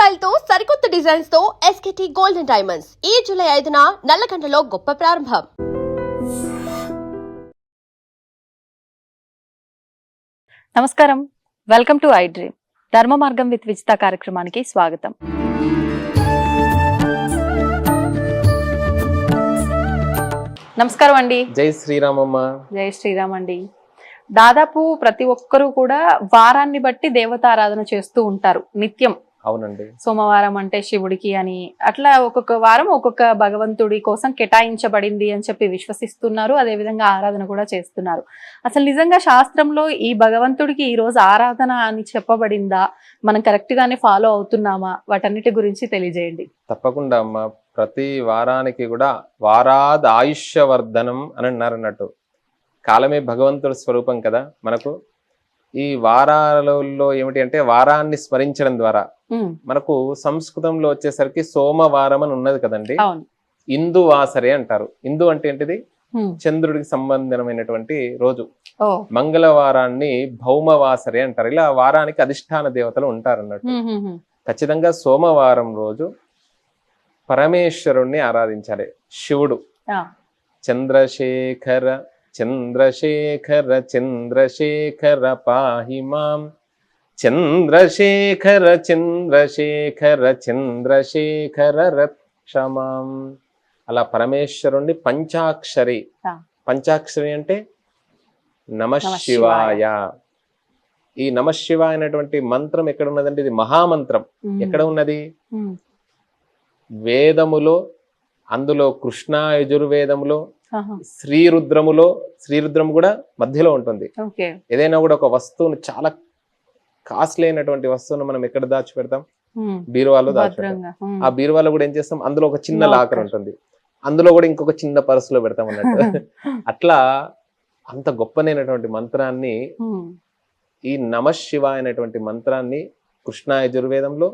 Style తో సరికొత్త designs తో ఎస్కేటీ గోల్డెన్ డైమండ్స్ ఈ జూలై 5న నల్లగండలో గొప్ప ప్రారంభం. నమస్కారం, వెల్కమ్ టు ఐ డ్రీమ్. ధర్మ మార్గం విత్ విజిత కార్యక్రమానికి స్వాగతం. నమస్కారం అండి. జై శ్రీరామమ్మ. జై శ్రీరామ్ అండి. దాదాపు ప్రతి ఒక్కరూ కూడా వారాన్ని బట్టి దేవతారాధన చేస్తూ ఉంటారు నిత్యం. అవునండి. సోమవారం అంటే శివుడికి అని, అట్లా ఒక్కొక్క వారం ఒక్కొక్క భగవంతుడి కోసం కేటాయించబడింది అని చెప్పి విశ్వసిస్తున్నారు. అదేవిధంగా ఆరాధన కూడా చేస్తున్నారు. అసలు నిజంగా శాస్త్రంలో ఈ భగవంతుడికి ఈ రోజు ఆరాధన అని చెప్పబడిందా? మనం కరెక్ట్ గానే ఫాలో అవుతున్నామా? వాటన్నిటి గురించి తెలియజేయండి. తప్పకుండా అమ్మ. ప్రతి వారానికి కూడా వారాద్ ఆయుష్యవర్ధనం అని అన్నారు అన్నట్టు. కాలమే భగవంతుడి స్వరూపం కదా మనకు. ఈ వారాలలో ఏమిటి అంటే వారాన్ని స్మరించడం ద్వారా మనకు సంస్కృతంలో వచ్చేసరికి సోమవారం అని ఉన్నది కదండి. ఇందు వాసరే అంటారు. ఇందు అంటే ఏంటిది? చంద్రుడికి సంబంధమైనటువంటి రోజు. మంగళవారాన్ని భౌమవాసరే అంటారు. ఇలా వారానికి అధిష్టాన దేవతలు ఉంటారు అన్నట్టు. ఖచ్చితంగా సోమవారం రోజు పరమేశ్వరుణ్ణి ఆరాధించాలి. శివుడు చంద్రశేఖర చంద్రశేఖర చంద్రశేఖర పాహి మాం, చంద్రశేఖర చంద్రశేఖర చంద్రశేఖర రక్షమాం. అలా పరమేశ్వరుణ్ణి పంచాక్షరి. పంచాక్షరి అంటే నమశివాయ. ఈ నమశివాయ అనేటువంటి మంత్రం ఎక్కడ ఉన్నదంటే ఇది మహామంత్రం. ఎక్కడ ఉన్నది? వేదములో, అందులో కృష్ణ యజుర్వేదములో, శ్రీరుద్రములో. శ్రీరుద్రం కూడా మధ్యలో ఉంటుంది. ఏదైనా కూడా ఒక వస్తువును, చాలా కాస్ట్లీ అయినటువంటి వస్తువును మనం ఎక్కడ దాచి పెడతాం? బీరువాలో దాచి పెడతాం. ఆ బీరువాలో కూడా ఏం చేస్తాం? అందులో ఒక చిన్న లాకర్ ఉంటుంది. అందులో కూడా ఇంకొక చిన్న పర్సులో పెడతాం అన్నట్టు. అట్లా అంత గొప్పనైనటువంటి మంత్రాన్ని, ఈ నమశివ అనేటువంటి మంత్రాన్ని కృష్ణ యజుర్వేదంలో,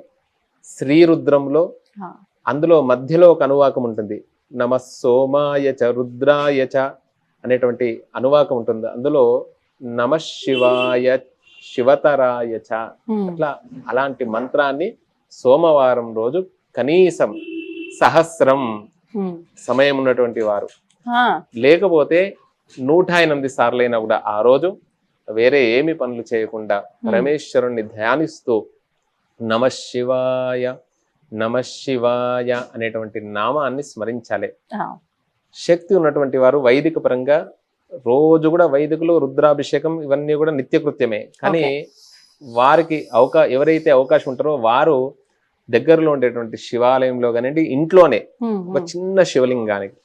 శ్రీరుద్రంలో, అందులో మధ్యలో ఒక అనువాకం ఉంటుంది. నమ సోమాయ చ రుద్రాయ చ అనేటువంటి అనువాకం ఉంటుంది. అందులో నమ శివాయ శివతరాయ చ. అట్లా అలాంటి మంత్రాన్ని సోమవారం రోజు కనీసం సహస్రం సమయం ఉన్నటువంటి వారు, లేకపోతే 108 సార్లైనా కూడా ఆ రోజు వేరే ఏమి పనులు చేయకుండా పరమేశ్వరుణ్ణి ధ్యానిస్తూ నమ శివాయ నమశివాయ అనేటువంటి నామాన్ని స్మరించాలి. శక్తి ఉన్నటువంటి వారు వైదిక పరంగా రోజు కూడా వైదికులు రుద్రాభిషేకం ఇవన్నీ కూడా నిత్యకృత్యమే. కానీ వారికి ఎవరైతే అవకాశం ఉంటారో వారు దగ్గరలో ఉండేటువంటి శివాలయంలో కానివ్వండి, ఇంట్లోనే ఒక చిన్న శివలింగానికి,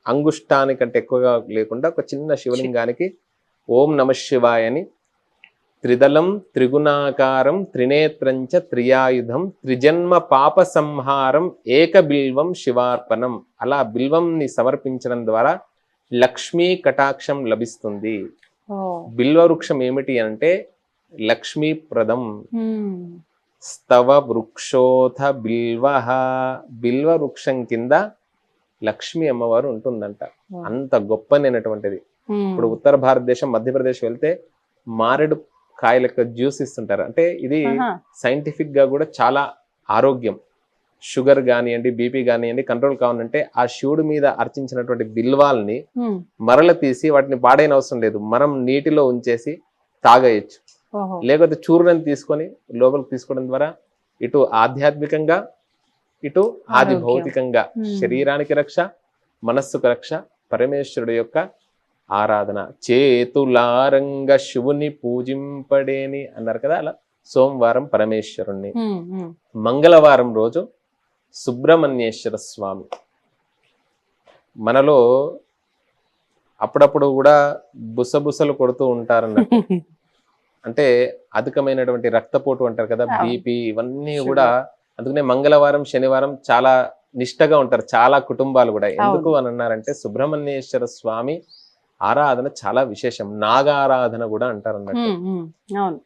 అంగుష్టానికంటే ఎక్కువగా లేకుండా ఒక చిన్న శివలింగానికి ఓం నమ శివాయ అని త్రిదళం త్రిగుణాకారం త్రినేత్రంచ త్రియాయుధం త్రిజన్మ పాప సంహారం ఏక బిల్వం శివార్పణం. అలా బిల్వంని సమర్పించడం ద్వారా లక్ష్మీ కటాక్షం లభిస్తుంది. బిల్వ వృక్షం ఏమిటి అంటే లక్ష్మీప్రదం. స్తవ వృక్షోథ బిల్వ. బిల్వ వృక్షం కింద లక్ష్మీ అమ్మవారు ఉంటుందంట. అంత గొప్పనైనటువంటిది. ఇప్పుడు ఉత్తర భారతదేశం, మధ్యప్రదేశ్ వెళ్తే మారేడు కాయలకు జ్యూస్ ఇస్తుంటారు. అంటే ఇది సైంటిఫిక్ గా కూడా చాలా ఆరోగ్యం. షుగర్ కానివ్వండి, బీపీ కానివ్వండి కంట్రోల్ కావాలంటే ఆ శివుడి మీద అర్చించినటువంటి బిల్వాల్ని మరల తీసి వాటిని పాడైన అవసరం లేదు, మనం నీటిలో ఉంచేసి తాగేయచ్చు. లేకపోతే చూర్ణని తీసుకొని లోపలికి తీసుకోవడం ద్వారా ఇటు ఆధ్యాత్మికంగా, ఇటు ఆది భౌతికంగా శరీరానికి రక్ష, మనస్సుకు రక్ష. పరమేశ్వరుడు యొక్క ఆరాధన. చేతులారంగ శివుని పూజింపడేని అన్నారు కదా. అలా సోమవారం పరమేశ్వరుణ్ణి, మంగళవారం రోజు సుబ్రహ్మణ్యేశ్వర స్వామి. మనలో అప్పుడప్పుడు కూడా బుసబుసలు కొడుతూ ఉంటారన్నట్టు. అంటే అధికమైనటువంటి రక్తపోటు అంటారు కదా, బీపీ, ఇవన్నీ కూడా. అందుకనే మంగళవారం శనివారం చాలా నిష్టగా ఉంటారు చాలా కుటుంబాలు కూడా. ఎందుకు అని అన్నారంటే సుబ్రహ్మణ్యేశ్వర స్వామి ఆరాధన చాలా విశేషం. నాగారాధన కూడా అంటారు అన్నట్టు.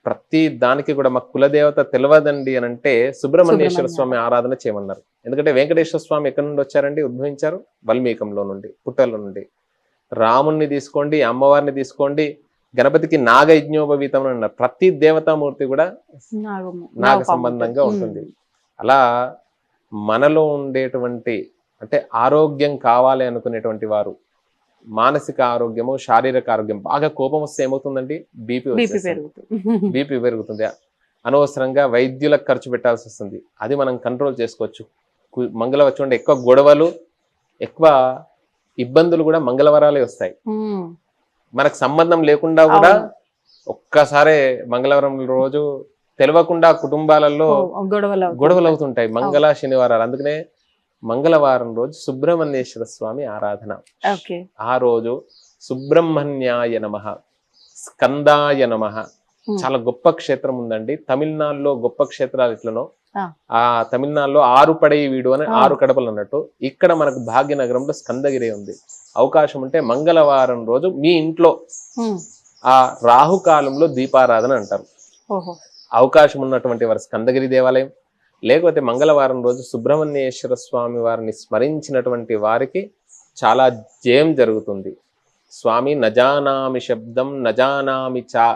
ప్రతి దానికి కూడా మా కులదేవత తెలియదండి అని అంటే సుబ్రహ్మణ్యేశ్వర స్వామి ఆరాధన చేయమన్నారు. ఎందుకంటే వెంకటేశ్వర స్వామి ఎక్కడి నుండి వచ్చారండి? ఉద్భవించారు వాల్మీకంలో నుండి, పుట్టల నుండి. రాముణ్ణి తీసుకోండి, అమ్మవారిని తీసుకోండి, గణపతికి నాగయజ్ఞోపవీతం అన్నారు. ప్రతి దేవతామూర్తి కూడా నాగ సంబంధంగా ఉంటుంది. అలా మనలో ఉండేటువంటి అంటే ఆరోగ్యం కావాలి అనుకునేటువంటి వారు మానసిక ఆరోగ్యము శారీరక ఆరోగ్యం బాగా కోపం వస్తే ఏమవుతుందండి బీపీ పెరుగుతుంది అనవసరంగా వైద్యులకు ఖర్చు పెట్టాల్సి వస్తుంది అది మనం కంట్రోల్ చేసుకోవచ్చు మంగళవారం చూడండి ఎక్కువ గొడవలు ఎక్కువ ఇబ్బందులు కూడా మంగళవారాలే వస్తాయి మనకు సంబంధం లేకుండా కూడా ఒక్కసారే మంగళవారం రోజు తెలియకుండా కుటుంబాలలో గొడవలు అవుతుంటాయి మంగళ శనివారాలు అందుకనే మంగళవారం రోజు సుబ్రహ్మణ్యేశ్వర స్వామి ఆరాధన ఆ రోజు సుబ్రహ్మణ్యాయ నమః స్కందాయ నమః చాలా గొప్ప క్షేత్రం ఉందండి తమిళనాడులో గొప్ప క్షేత్రాలు ఎట్లనో ఆ తమిళనాడులో 6 పడై వీడు అని 6 కడపలు అన్నట్టు ఇక్కడ మనకు భాగ్యనగరంలో స్కందగిరి ఉంది అవకాశం ఉంటే మంగళవారం రోజు మీ ఇంట్లో ఆ రాహుకాలంలో దీపారాధన అంటారు అవకాశం ఉన్నటువంటి వారు స్కందగిరి దేవాలయం లేకపోతే మంగళవారం రోజు సుబ్రహ్మణ్యేశ్వర స్వామి వారిని స్మరించినటువంటి వారికి చాలా జయం జరుగుతుంది స్వామి నజానామి శబ్దం నజానామి చా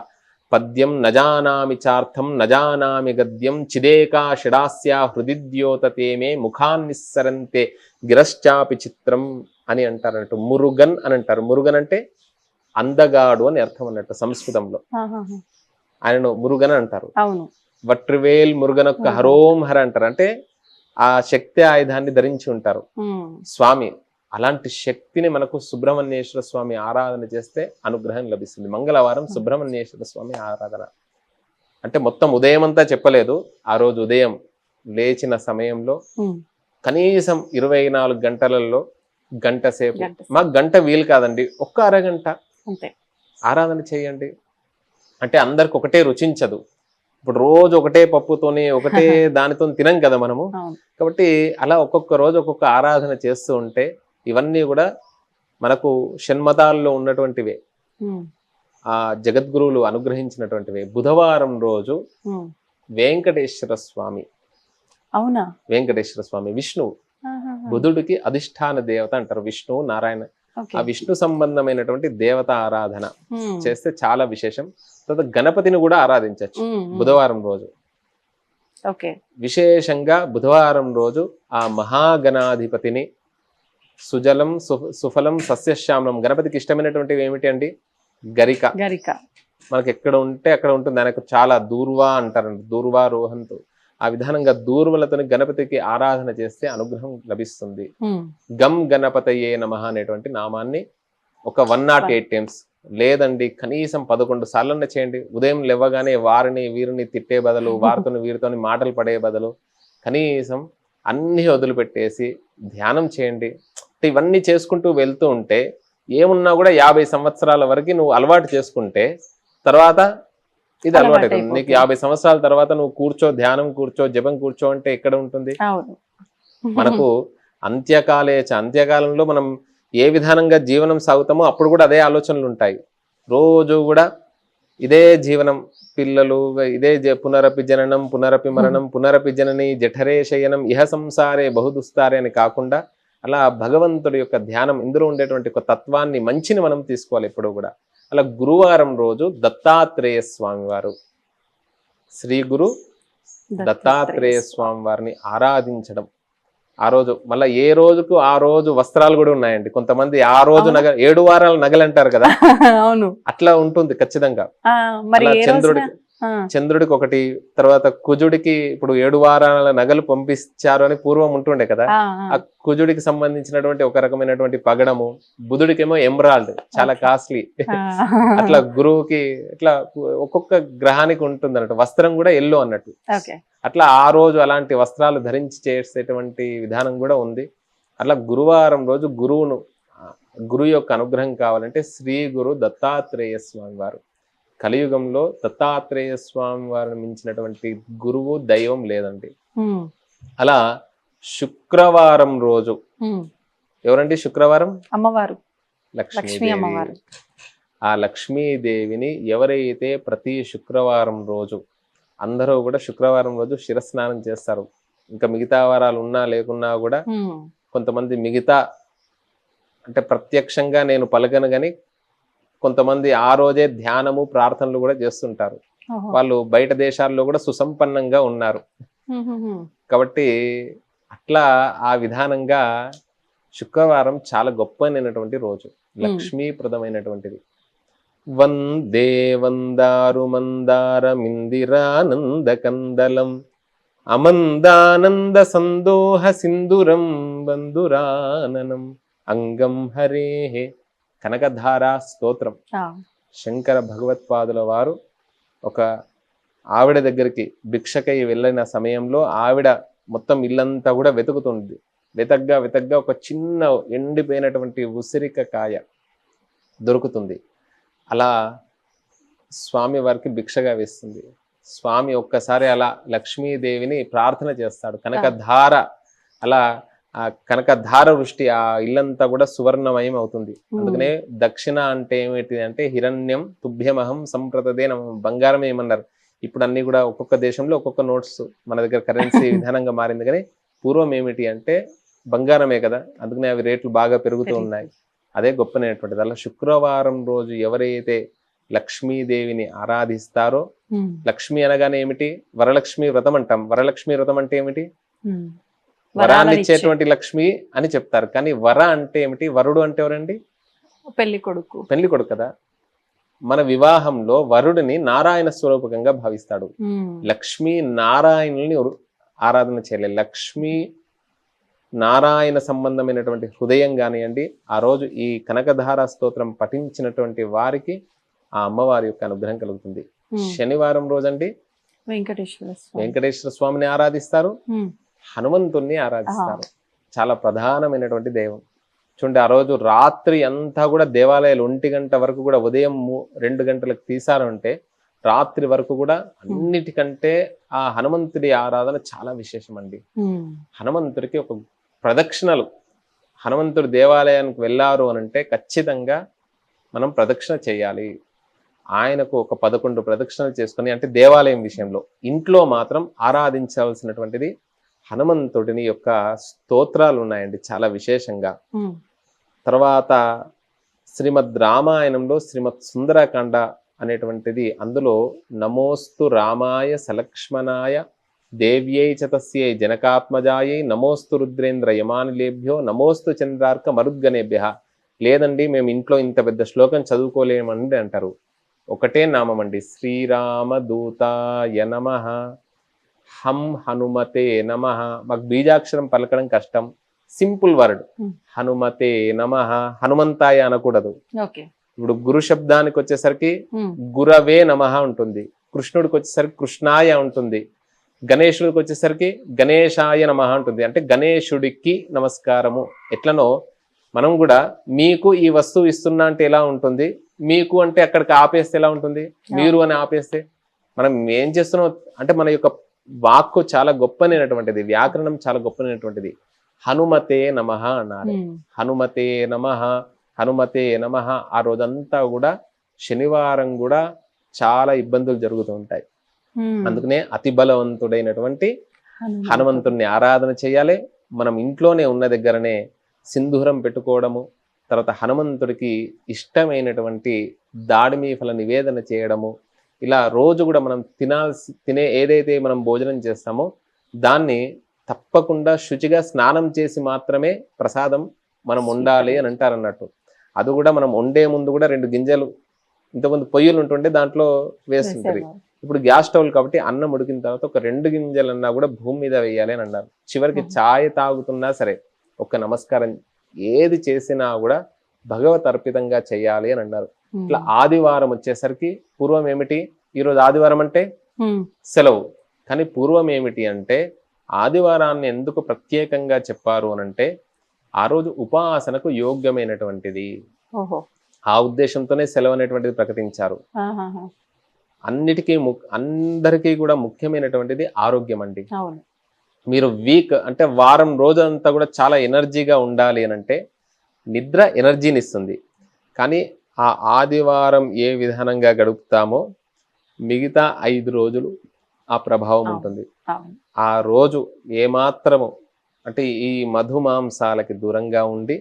పద్యం నజానామి చార్థం నజానామి గద్యం చిదేకా షడాస్యా హృదిద్యోతతేమే ముఖాన్నిస్సరంతే గిరశ్చాపి చిత్రం అని అంటారన్నట్టు మురుగన్ అని అంటారు మురుగన్ అంటే అందగాడు అని అర్థం అన్నట్టు సంస్కృతంలో ఆయనను మురుగన్ అంటారు వట్రివేల్ మురుగనొక్క హరోం హర అంటారు అంటే ఆ శక్తి ఆయుధాన్ని ధరించి ఉంటారు స్వామి అలాంటి శక్తిని మనకు సుబ్రహ్మణ్యేశ్వర స్వామి ఆరాధన చేస్తే అనుగ్రహం లభిస్తుంది మంగళవారం సుబ్రహ్మణ్యేశ్వర స్వామి ఆరాధన అంటే మొత్తం ఉదయం అంతా చెప్పలేదు ఆ రోజు ఉదయం లేచిన సమయంలో కనీసం 24 గంటలలో గంట సేపు మాకు గంట వీలు కాదండి ఒక్క అరగంట ఆరాధన చేయండి అంటే అందరికి ఒకటే రుచించదు ఇప్పుడు రోజు ఒకటే పప్పుతోని ఒకటే దానితో తినం కదా మనము కాబట్టి అలా ఒక్కొక్క రోజు ఒక్కొక్క ఆరాధన చేస్తూ ఉంటే ఇవన్నీ కూడా మనకు షణ్మతాల్లో ఉన్నటువంటివే ఆ జగద్గురువులు అనుగ్రహించినటువంటివే బుధవారం రోజు వెంకటేశ్వర స్వామి వెంకటేశ్వర స్వామి విష్ణువు బుధుడికి అధిష్టాన దేవత అంటారు విష్ణువు నారాయణ ఆ విష్ణు సంబంధమైనటువంటి దేవత ఆరాధన చేస్తే చాలా విశేషం తర్వాత గణపతిని కూడా ఆరాధించవచ్చు బుధవారం రోజు విశేషంగా బుధవారం రోజు ఆ మహాగణాధిపతిని సుజలం సుఫలం సస్యశ్యామలం గణపతికి ఇష్టమైనటువంటివి ఏమిటి అండి గరిక మనకి ఎక్కడ ఉంటే అక్కడ ఉంటుంది ఆయనకు చాలా దూర్వా అంటారండి దూర్వా రోహంతో ఆ విధానంగా దూర్వలతో గణపతికి ఆరాధన చేస్తే అనుగ్రహం లభిస్తుంది గం గణపతయే నమః అనేటువంటి నామాన్ని ఒక 108 టైమ్స్ లేదండి కనీసం 11 సార్లన్నా చేయండి ఉదయం లేవగానే వారిని వీరిని తిట్టే బదులు వారితో వీరితో మాటలు పడే బదులు కనీసం అన్ని వదిలిపెట్టేసి ధ్యానం చేయండి ఇవన్నీ చేసుకుంటూ వెళ్తూ ఉంటే ఏమున్నా కూడా 50 సంవత్సరాల వరకు నువ్వు అలవాటు చేసుకుంటే తర్వాత ఇది అలవాటు అవుతుంది నీకు 50 సంవత్సరాల తర్వాత నువ్వు కూర్చో ధ్యానం కూర్చో జపం కూర్చో అంటే ఎక్కడ ఉంటుంది మనకు అంత్యకాలంలో మనం ఏ విధానంగా జీవనం సాగుతామో అప్పుడు కూడా అదే ఆలోచనలు ఉంటాయి రోజు కూడా ఇదే జీవనం పిల్లలు ఇదే పునరపి జననం పునరపి మరణం పునరపి జనని జఠరే శయనం ఇహ సంసారే బహుదుస్తారే అని కాకుండా అలా భగవంతుడి యొక్క ధ్యానం ఇందులో ఉండేటువంటి ఒక తత్వాన్ని మంచిని మనం తీసుకోవాలి ఎప్పుడు కూడా అలా గురువారం రోజు దత్తాత్రేయ స్వామి వారు శ్రీ గురు దత్తాత్రేయ స్వామి వారిని ఆరాధించడం ఆ రోజు మళ్ళీ ఏ రోజుకు ఆ రోజు వస్త్రాలు కూడా ఉన్నాయండి కొంతమంది ఆ రోజు 7 వారాల నగలు అంటారు కదా అట్లా ఉంటుంది ఖచ్చితంగా చంద్రుడికి ఒకటి తర్వాత కుజుడికి ఇప్పుడు 7 వారాల నగలు పంపించారు అని పూర్వం ఉంటుండే కదా ఆ కుజుడికి సంబంధించినటువంటి ఒక రకమైనటువంటి పగడము బుధుడికేమో ఎమరాల్డ్ చాలా కాస్ట్లీ అట్లా గురువుకి ఇట్లా ఒక్కొక్క గ్రహానికి ఉంటుంది అన్నట్టు వస్త్రం కూడా ఎల్లో అన్నట్టు అట్లా ఆ రోజు అలాంటి వస్త్రాలు ధరించి చేసేటువంటి విధానం కూడా ఉంది అట్లా గురువారం రోజు గురువు యొక్క అనుగ్రహం కావాలంటే శ్రీ గురు దత్తాత్రేయ స్వామి వారు కలియుగంలో దత్తాత్రేయ స్వామి వారిని మించినటువంటి గురువు దైవం లేదండి అలా శుక్రవారం రోజు ఎవరండి శుక్రవారం అమ్మవారు లక్ష్మీదేవి ఆ లక్ష్మీదేవిని ఎవరైతే ప్రతి శుక్రవారం రోజు అందరూ కూడా శుక్రవారం రోజు శిరస్నానం చేస్తారు ఇంకా మిగతా వారాలు ఉన్నా లేకున్నా కూడా కొంతమంది మిగతా అంటే ప్రత్యక్షంగా నేను పలకను గాని కొంతమంది ఆ రోజే ధ్యానము ప్రార్థనలు కూడా చేస్తుంటారు వాళ్ళు బయట దేశాల్లో కూడా సుసంపన్నంగా ఉన్నారు కాబట్టి అట్లా ఆ విధానంగా శుక్రవారం చాలా గొప్పనైనటువంటి రోజు, లక్ష్మీప్రదమైనటువంటిది. వందే వందారు మందారమిందిరానందకందలం అమందానంద సందోహ సింధురం బంధురాననం అంగం హరేః. కనకధారా స్తోత్రం. శంకర భగవత్పాదుల వారు ఒక ఆవిడ దగ్గరికి భిక్షకై వెళ్ళిన సమయంలో ఆవిడ మొత్తం ఇల్లంతా కూడా వెతుకుతుంది. వెతగ్గా ఒక చిన్న ఎండిపోయినటువంటి ఉసిరిక కాయ దొరుకుతుంది. అలా స్వామి వారికి భిక్షగా వేస్తుంది. స్వామి ఒక్కసారి అలా లక్ష్మీదేవిని ప్రార్థన చేస్తాడు. కనకధార అలా ఆ కనకధార వృష్టి ఆ ఇల్లంతా కూడా సువర్ణమయం అవుతుంది. అందుకనే దక్షిణ అంటే ఏమిటి అంటే హిరణ్యం తుభ్యమహం సంప్రతదే బంగారం ఏమన్నారు. ఇప్పుడు అన్ని కూడా ఒక్కొక్క దేశంలో ఒక్కొక్క నోట్స్ మన దగ్గర కరెన్సీ విధానంగా మారింది. కానీ పూర్వం ఏమిటి అంటే బంగారమే కదా, అందుకనే అవి రేట్లు బాగా పెరుగుతూ ఉన్నాయి. అదే గొప్పనైనటువంటిది. అలా శుక్రవారం రోజు ఎవరైతే లక్ష్మీదేవిని ఆరాధిస్తారో, లక్ష్మి అనగానే ఏమిటి, వరలక్ష్మి వ్రతం అంటాం. వరలక్ష్మి వ్రతం అంటే ఏమిటి, వరాన్ని ఇచ్చేటువంటి లక్ష్మి అని చెప్తారు. కానీ వర అంటే ఏమిటి, వరుడు అంటే ఎవరండి, పెళ్లి కొడుకు కదా. మన వివాహంలో వరుడిని నారాయణ స్వరూపకంగా భావిస్తాడు. లక్ష్మీ నారాయణుల్ని ఆరాధన చేయలేదు. లక్ష్మీ నారాయణ సంబంధమైనటువంటి హృదయం కానివ్వండి, ఆ రోజు ఈ కనకధార స్తోత్రం పఠించినటువంటి వారికి ఆ అమ్మవారి యొక్క అనుగ్రహం కలుగుతుంది. శనివారం రోజండి వెంకటేశ్వర స్వామిని ఆరాధిస్తారు, హనుమంతుణ్ణి ఆరాధిస్తారు. చాలా ప్రధానమైనటువంటి దైవం. చూడండి, ఆ రోజు రాత్రి అంతా కూడా దేవాలయాలు 1 గంట వరకు కూడా, ఉదయం 2 గంటలకు తీశారు అంటే రాత్రి వరకు కూడా అన్నిటికంటే ఆ హనుమంతుడి ఆరాధన చాలా విశేషం అండి. హనుమంతుడికి ఒక ప్రదక్షిణలు, హనుమంతుడి దేవాలయానికి వెళ్ళారు అనంటే ఖచ్చితంగా మనం ప్రదక్షిణ చేయాలి. ఆయనకు ఒక 11 ప్రదక్షిణలు చేసుకొని, అంటే దేవాలయం విషయంలో. ఇంట్లో మాత్రం ఆరాధించవలసినటువంటిది హనుమంతుడిని యొక్క స్తోత్రాలు ఉన్నాయండి చాలా విశేషంగా. తర్వాత శ్రీమద్ రామాయణంలో శ్రీమద్ సుందరకాండ అనేటువంటిది, అందులో నమోస్తు రామాయ సలక్ష్మణాయ దేవ్యై చ తస్యై జనకాత్మజాయై నమోస్తు రుద్రేంద్ర యమానులేభ్యో నమోస్తు చంద్రార్క మరుద్గణేభ్య. లేదండి మేము ఇంట్లో ఇంత పెద్ద శ్లోకం చదువుకోలేమండి అంటారు. ఒకటే నామం అండి, శ్రీరామదూతాయ నమః, హం హనుమతే నమః. మాకు బీజాక్షరం పలకడం కష్టం, సింపుల్ వర్డ్ హనుమతే నమః. హనుమంతాయ అనకూడదు. ఇప్పుడు గురు శబ్దానికి వచ్చేసరికి గురవే నమః ఉంటుంది, కృష్ణుడికి వచ్చేసరికి కృష్ణాయ ఉంటుంది, గణేశుడికి వచ్చేసరికి గణేశాయ నమః ఉంటుంది. అంటే గణేశుడికి నమస్కారము. ఎట్లనో మనం కూడా మీకు ఈ వస్తువు ఇస్తున్నా అంటే ఎలా ఉంటుంది, మీకు అంటే అక్కడికి ఆపేస్తే ఎలా ఉంటుంది, మీరు అని ఆపేస్తే మనం ఏం చేస్తున్నాం అంటే మన యొక్క వాక్కు చాలా గొప్పనైనటువంటిది, వ్యాకరణం చాలా గొప్పనైనటువంటిది. హనుమతే నమః అన్నారు. హనుమతే నమః, హనుమతే నమః. ఆ రోజంతా కూడా శనివారం కూడా చాలా ఇబ్బందులు జరుగుతూ ఉంటాయి. అందుకనే అతి బలవంతుడైనటువంటి హనుమంతుడిని ఆరాధన చేయాలి. మనం ఇంట్లోనే ఉన్న దగ్గరనే సింధూరం పెట్టుకోవడము, తర్వాత హనుమంతుడికి ఇష్టమైనటువంటి దాడిమి ఫల నివేదన చేయడము, ఇలా రోజు కూడా మనం తినే ఏదైతే మనం భోజనం చేస్తామో దాన్ని తప్పకుండా శుచిగా స్నానం చేసి మాత్రమే ప్రసాదం మనం వండాలి అని అంటారు అన్నట్టు. అది కూడా మనం వండే ముందు కూడా 2 గింజలు, ఇంతకుముందు పొయ్యిలు ఉంటుండే దాంట్లో వేస్తుంటారు. ఇప్పుడు గ్యాస్ స్టవ్ కాబట్టి అన్నం ఉడికిన తర్వాత ఒక 2 గింజలన్నా కూడా భూమి మీద వేయాలి అని అన్నారు. చివరికి ఛాయ్ తాగుతున్నా సరే ఒక నమస్కారం ఏది చేసినా కూడా భగవత్ అర్పితంగా చేయాలి అని అన్నారు. ఇట్లా ఆదివారం వచ్చేసరికి పూర్వం ఏమిటి, ఈరోజు ఆదివారం అంటే సెలవు, కానీ పూర్వం ఏమిటి అంటే ఆదివారాన్ని ఎందుకు ప్రత్యేకంగా చెప్పారు అనంటే ఆ రోజు ఉపాసనకు యోగ్యమైనటువంటిది. ఆ ఉద్దేశంతోనే సెలవు అనేటువంటిది ప్రకటించారు. అందరికీ కూడా ముఖ్యమైనటువంటిది ఆరోగ్యం అండి. మీరు వీక్ అంటే వారం రోజంతా కూడా చాలా ఎనర్జీగా ఉండాలి అని అంటే నిద్ర ఎనర్జీని ఇస్తుంది. కానీ ఆ ఆదివారం ఏ విధానంగా గడుపుతామో మిగతా 5 రోజులు ఆ ప్రభావం ఉంటుంది. ఆ రోజు ఏమాత్రము అంటే ఈ మధుమాంసాలకి దూరంగా ఉండి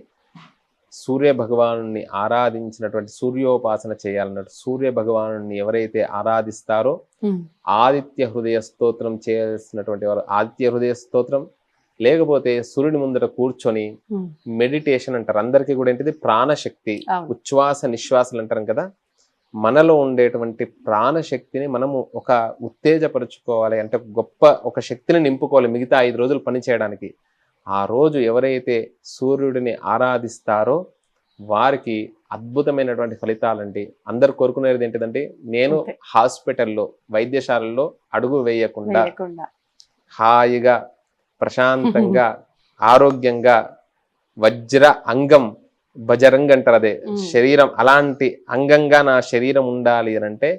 సూర్య భగవాను ఆరాధించినటువంటి సూర్యోపాసన చేయాలన్నట్టు సూర్య భగవాను ఎవరైతే ఆరాధిస్తారో ఆదిత్య హృదయ స్తోత్రం చేయాల్సినటువంటి వారు ఆదిత్య హృదయ స్తోత్రం, లేకపోతే సూర్యుని ముందర కూర్చొని మెడిటేషన్ అంటారు. అందరికీ కూడా ఏంటిది ప్రాణశక్తి, ఉచ్ఛ్వాస నిశ్వాసాలు అంటారు కదా, మనలో ఉండేటువంటి ప్రాణశక్తిని మనము ఒక ఉత్తేజపరుచుకోవాలి, అంటే గొప్ప ఒక శక్తిని నింపుకోవాలి మిగతా 5 రోజులు పని చేయడానికి. ఆ రోజు ఎవరైతే సూర్యుడిని ఆరాధిస్తారో వారికి అద్భుతమైనటువంటి ఫలితాలండి. అందరు కోరుకునేది ఏంటిదంటే, నేను హాస్పిటల్లో వైద్యశాలల్లో అడుగు వేయకుండా హాయిగా ప్రశాంతంగా ఆరోగ్యంగా వజ్ర అంగం బజరంగ్ అంటారు, అదే శరీరం, అలాంటి అంగంగా నా శరీరం ఉండాలి అని అంటే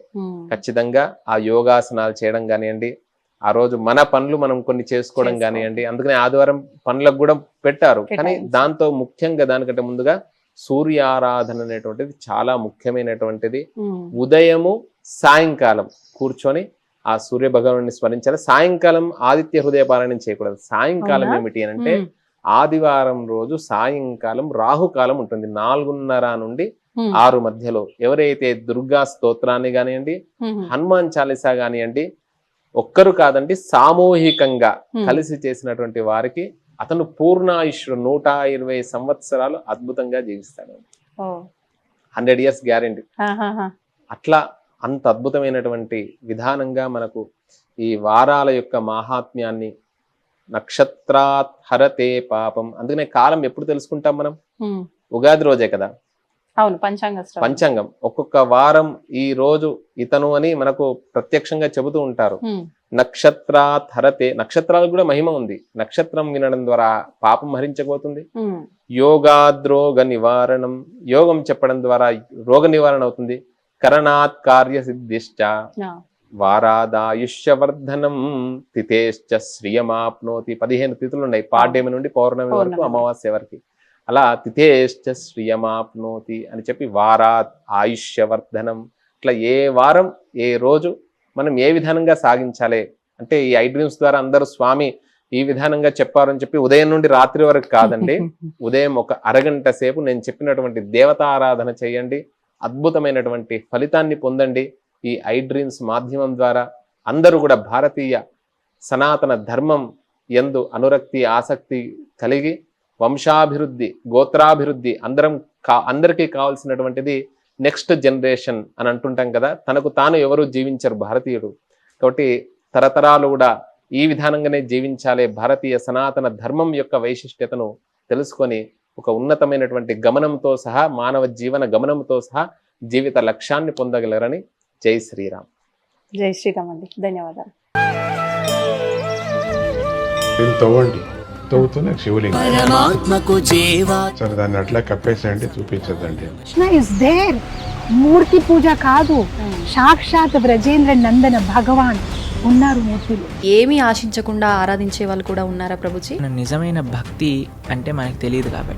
ఖచ్చితంగా ఆ యోగాసనాలు చేయడం కానివ్వండి, ఆ రోజు మన పనులు మనం కొన్ని చేసుకోవడం కానివ్వండి. అందుకనే ఆదివారం పనులకు కూడా పెట్టారు. కానీ దాంతో ముఖ్యంగా దానికంటే ముందుగా సూర్య ఆరాధన అనేటువంటిది చాలా ముఖ్యమైనటువంటిది. ఉదయము సాయంకాలం కూర్చొని ఆ సూర్య భగవాను స్మరించాలి. సాయంకాలం ఆదిత్య హృదయ పారాయణం చేయకూడదు. సాయంకాలం ఏమిటి అని అంటే, ఆదివారం రోజు సాయంకాలం రాహుకాలం ఉంటుంది 4:30 నుండి 6 మధ్యలో. ఎవరైతే దుర్గా స్తోత్రాన్ని కానివ్వండి, హనుమాన్ చాలీసా కానివ్వండి, ఒక్కరు కాదండి సామూహికంగా కలిసి చేసినటువంటి వారికి అతను పూర్ణాయుష్యుడు 120 సంవత్సరాలు అద్భుతంగా జీవిస్తాడు. 100 years గ్యారెంటీ. అట్లా అంత అద్భుతమైనటువంటి విధానంగా మనకు ఈ వారాల యొక్క మాహాత్మ్యాన్ని, నక్షత్రాత్ హరతే పాపం, అందుకనే కాలం ఎప్పుడు తెలుసుకుంటాం మనం? ఉగాది రోజే కదా. అవును, పంచాంగం ఒక్కొక్క వారం ఈ రోజు ఇతను అని మనకు ప్రత్యక్షంగా చెబుతూ ఉంటారు. నక్షత్రాత్ హరతే, నక్షత్రాలకు కూడా మహిమ ఉంది. నక్షత్రం వినడం ద్వారా పాపం హరించబోతుంది. యోగాద్రోగ నివారణం, యోగం చెప్పడం ద్వారా రోగ నివారణ అవుతుంది. కరణాత్ కార్య సిద్ధిశ్చ వారాదాయుష్యవర్ధనం తిథేశ్చ శ్రియమాప్నోతి. 15 తిథులు ఉన్నాయి, పాడ్యమి నుండి పౌర్ణమి వరకు, అమావాస్య వరకు. అలా తిథేశ్చ శ్రియమాప్నోతి అని చెప్పి వారాత్ ఆయుష్యవర్ధనం. ఇట్లా ఏ వారం ఏ రోజు మనం ఏ విధానంగా సాగించాలి అంటే, ఈ ఐడ్రీమ్స్ ద్వారా అందరూ స్వామి ఈ విధానంగా చెప్పారని చెప్పి ఉదయం నుండి రాత్రి వరకు కాదండి. ఉదయం ఒక అరగంట సేపు నేను చెప్పినటువంటి దేవతా ఆరాధన చేయండి, అద్భుతమైనటువంటి ఫలితాన్ని పొందండి. ఈ ఐడ్రీమ్స్ మాధ్యమం ద్వారా అందరూ కూడా భారతీయ సనాతన ధర్మం యందు అనురక్తి ఆసక్తి కలిగి వంశాభివృద్ధి గోత్రాభివృద్ధి అందరికీ కావాల్సినటువంటిది నెక్స్ట్ జనరేషన్ అని అంటుంటాం కదా. తనకు తాను ఎవరు జీవించరు భారతీయుడు, కాబట్టి తరతరాలు కూడా ఈ విధానంగానే జీవించాలి. భారతీయ సనాతన ధర్మం యొక్క వైశిష్ట్యతను తెలుసుకొని ఒక ఉన్నతమైనటువంటి గమనంతో సహా, మానవ జీవన గమనంతో సహా జీవిత లక్ష్యాన్ని పొందగలరని. జై శ్రీరామ్. జై శ్రీరామ్ అండి, ధన్యవాదాలు. తవ్వండి, తవ్వుతూనే శివలింగం. సరే, దాన్ని అట్లా కప్పేసేయండి, చూపించదండి. Krishna is there. మూర్తి పూజ కాదు, సాక్షాత్ బ్రజేంద్ర నందన భగవాన్ ఉన్నారు మూర్తిలో. ఏమీ ఆశించకుండా ఆరాధించే వాళ్ళు కూడా ఉన్నారా ప్రభుజీ? నిజమైన భక్తి అంటే మనకు తెలియదు కాబట్టి